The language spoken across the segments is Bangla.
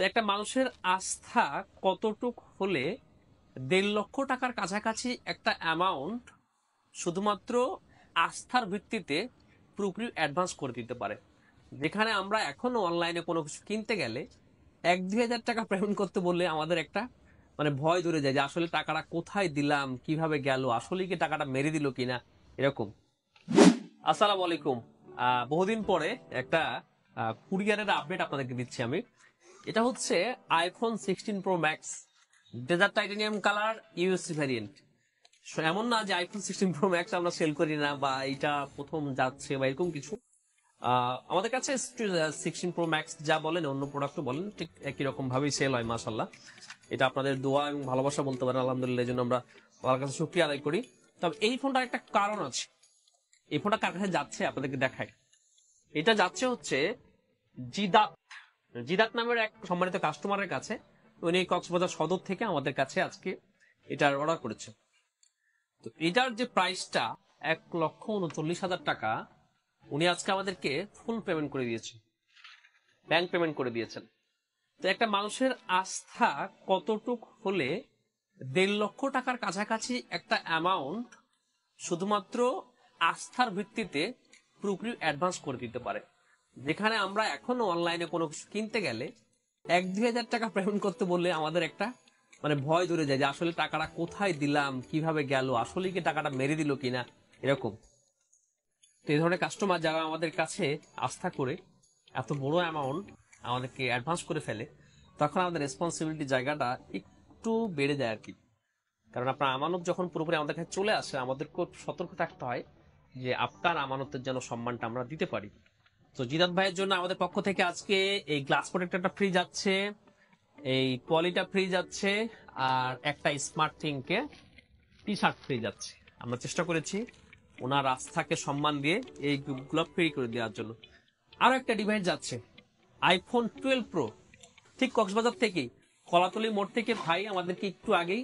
তো একটা মানুষের আস্থা কতটুক হলে 1.5 লক্ষ টাকার কাছাকাছি একটা অ্যামাউন্ট শুধুমাত্র আস্থার ভিত্তিতে পুরোপুরি অ্যাডভান্স করে দিতে পারে। যেখানে আমরা এখনো অনলাইনে কোনো কিছু কিনতে গেলে 1-2 হাজার টাকা পেমেন্ট করতে বললে আমাদের একটা ভয় ধরে যায় যে আসলে টাকাটা কোথায় দিলাম, কিভাবে গেল, আসলে কি টাকাটা মেরে দিল কিনা, এরকম। আসসালামু আলাইকুম। বহুদিন পরে একটা কুরিয়ারের আপডেট আপনাদেরকে দিচ্ছি আমি। এটা হচ্ছে iPhone 16 Pro Max desert titanium colour USC variant. এমন না যে আইফোন 16 Pro Max আমরা সেল করি না বা এটা প্রথম যাচ্ছে বা এরকম কিছু। আমাদের কাছে 16 Pro Max যা বলেন অন্য প্রোডাক্টও বলেন ঠিক একই রকম ভাবেই সেল হয় মাশাল্লাহ। এটা আপনাদের দোয়া এবং ভালোবাসা বলতে পারেন, আলহামদুলিল্লাহ। এই জন্য আমরা আমার কাছে শুকরিয়া আদায় করি। তবে এই ফোনটার একটা কারণ আছে। এই ফোনটা কার কাছে যাচ্ছে আপনাদেরকে দেখায়। এটা যাচ্ছে হচ্ছে জিদাত জিদাত নামের এক সম্মানিত কাস্টমারের কাছে। উনি কক্সবাজার সদর থেকে আমাদের কাছে আজকে এটার অর্ডার করেছে। তো এটার যে প্রাইসটা 1,39,000 টাকা, উনি আজকে আমাদেরকে ফুল পেমেন্ট করে দিয়েছেন, ব্যাংক পেমেন্ট করে দিয়েছেন। তো একটা মানুষের আস্থা কতটুক হলে 1.5 লক্ষ টাকার কাছাকাছি একটা অ্যামাউন্ট শুধুমাত্র আস্থার ভিত্তিতে পুরোপুরি অ্যাডভান্স করে দিতে পারে। যেখানে আমরা এখনো অনলাইনে কোনো কিছু কিনতে গেলে 1-2 হাজার টাকা পেমেন্ট করতে বললে আমাদের একটা ভয় ধরে যায় যে আসলে টাকাটা কোথায় দিলাম, কিভাবে গেল, আসলে কি টাকাটা মেরে দিল কিনা, এরকম। তো এই ধরনের কাস্টমার যারা আমাদের কাছে আস্থা করে এত বড় অ্যামাউন্ট আমাদেরকে অ্যাডভান্স করে ফেলে, তখন আমাদের রেসপন্সিবিলিটি জায়গাটা একটু বেড়ে যায় আর কি। কারণ আপনার আমানত যখন পুরোপুরি আমাদের কাছে চলে আসে, আমাদেরকে সতর্ক থাকতে হয় যে আপনার আমানতের যেন সম্মানটা আমরা দিতে পারি। তো জিদাত ভাইয়ের জন্য আমাদের পক্ষ থেকে আজকে এই গ্লাস প্রোটেক্টরটা ফ্রি যাচ্ছে, এই পলিটা ফ্রি যাচ্ছে, আর একটা স্মার্ট থিংকে টি শার্ট ফ্রি যাচ্ছে। আমরা চেষ্টা করেছি ওনার আস্থাকে সম্মান দিয়ে এই গিফটগুলো ফ্রি করে দেওয়ার জন্য। আরো একটা ডিভাইস যাচ্ছে আইফোন 12 Pro, ঠিক কক্সবাজার থেকেই কলাতলি মোড় থেকে ভাই আমাদেরকে একটু আগেই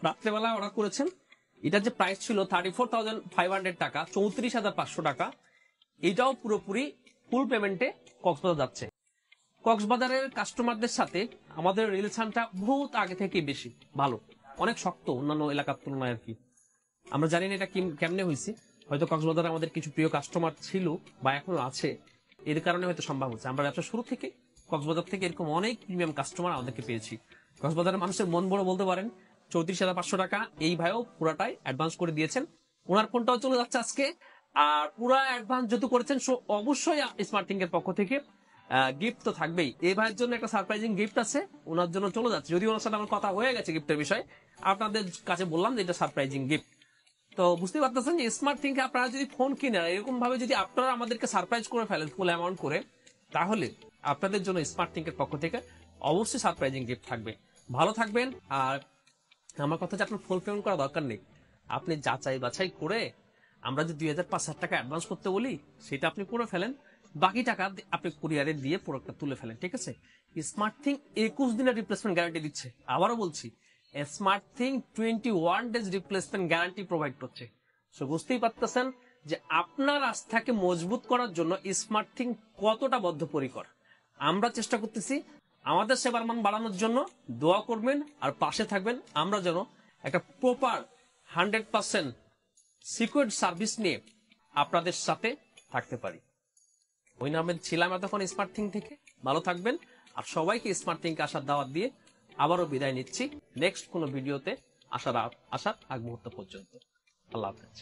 রাত্রেবেলা অর্ডার করেছেন। এটার যে প্রাইস ছিল 34,500 টাকা, 34,500 টাকা, এটাও পুরোপুরি ফুল পেমেন্টে কক্সবাজার যাচ্ছে। কক্সবাজারের কাস্টমারদের সাথে আমাদের রিলেশনটা বহুত আগে থেকেই বেশি ভালো, অনেক শক্ত অন্যান্য এলাকার তুলনায় আর কি। আমরা জানি না এটা কেমনে হয়েছে, হয়তো কক্সবাজারে আমাদের কিছু প্রিয় কাস্টমার ছিল বা এখনো আছে, এর কারণে হয়তো সম্ভব হচ্ছে। আমরা ব্যবসা শুরু থেকে কক্সবাজার থেকে এরকম অনেক প্রিমিয়াম কাস্টমার আমাদেরকে পেয়েছি। কক্সবাজারের মানুষের মন বড় বলতে পারেন। 34,500 টাকা এই ভাইও পুরাটাই অ্যাডভান্স করে দিয়েছেন। ওনার ফোনটাও চলে যাচ্ছে আজকে। আর পুরা অ্যাডভান্স যেহেতু করেছেন, অবশ্যই স্মার্ট থিং এর পক্ষ থেকে গিফট তো থাকবেই। এই ভাইয়ের জন্য একটা সারপ্রাইজিং গিফট আছে, ওনার জন্য চলে যাচ্ছে। যদি ওনার সাথে আমার কথা হয়ে গেছে গিফটের বিষয়ে, আপনাদের কাছে বললাম যে এটা সারপ্রাইজিং গিফট। তো বুঝতে পারতেছেন যে স্মার্ট থিংকে আপনারা যদি ফোন কিনেন, এরকম ভাবে যদি আপনারা আমাদেরকে সারপ্রাইজ করে ফেলেন ফুল অ্যামাউন্ট করে, তাহলে আপনাদের জন্য স্মার্ট থিংকের পক্ষ থেকে অবশ্যই সারপ্রাইজিং গিফট থাকবে। ভালো থাকবেন। আর আমার কথা যে আপনার ফুল পেমেন্ট করা দরকার নেই, আপনি যাচাই বাছাই করে আমরা যে 2,000-5,000 টাকা অ্যাডভান্স করতে বলি সেটা আপনি করে ফেলেন, বাকি টাকা আপনি কুরিয়ারে দিয়ে প্রোডাক্টটা তুলে ফেলেন, ঠিক আছে? স্মার্ট থিং 21 দিনের রিপ্লেসমেন্ট গ্যারান্টি দিচ্ছে। আবারও বলছি, smart thing 21 days replacement guarantee provide করছে। সো বুঝতেই পারতেছেন যে আপনার আস্থাকে মজবুত করার জন্য স্মার্ট থিং কতটা বদ্ধপরিকর। আমরা চেষ্টা করতেছি আমাদের সেবার মান বাড়ানোর জন্য। দোয়া করবেন আর পাশে থাকবেন, আমরা যেন একটা প্রপার 100% সিকিউর সার্ভিস নিয়ে আপনাদের সাথে থাকতে পারি। ওই নামে ছিলাম এতক্ষণ স্মার্ট থিং থেকে। ভালো থাকবেন। আর সবাইকে স্মার্ট থিংকে আসার দাওয়াত দিয়ে আবারও বিদায় নিচ্ছি নেক্সট কোনো ভিডিওতে আসার আগ মুহূর্ত পর্যন্ত। আল্লাহ হাফেজ।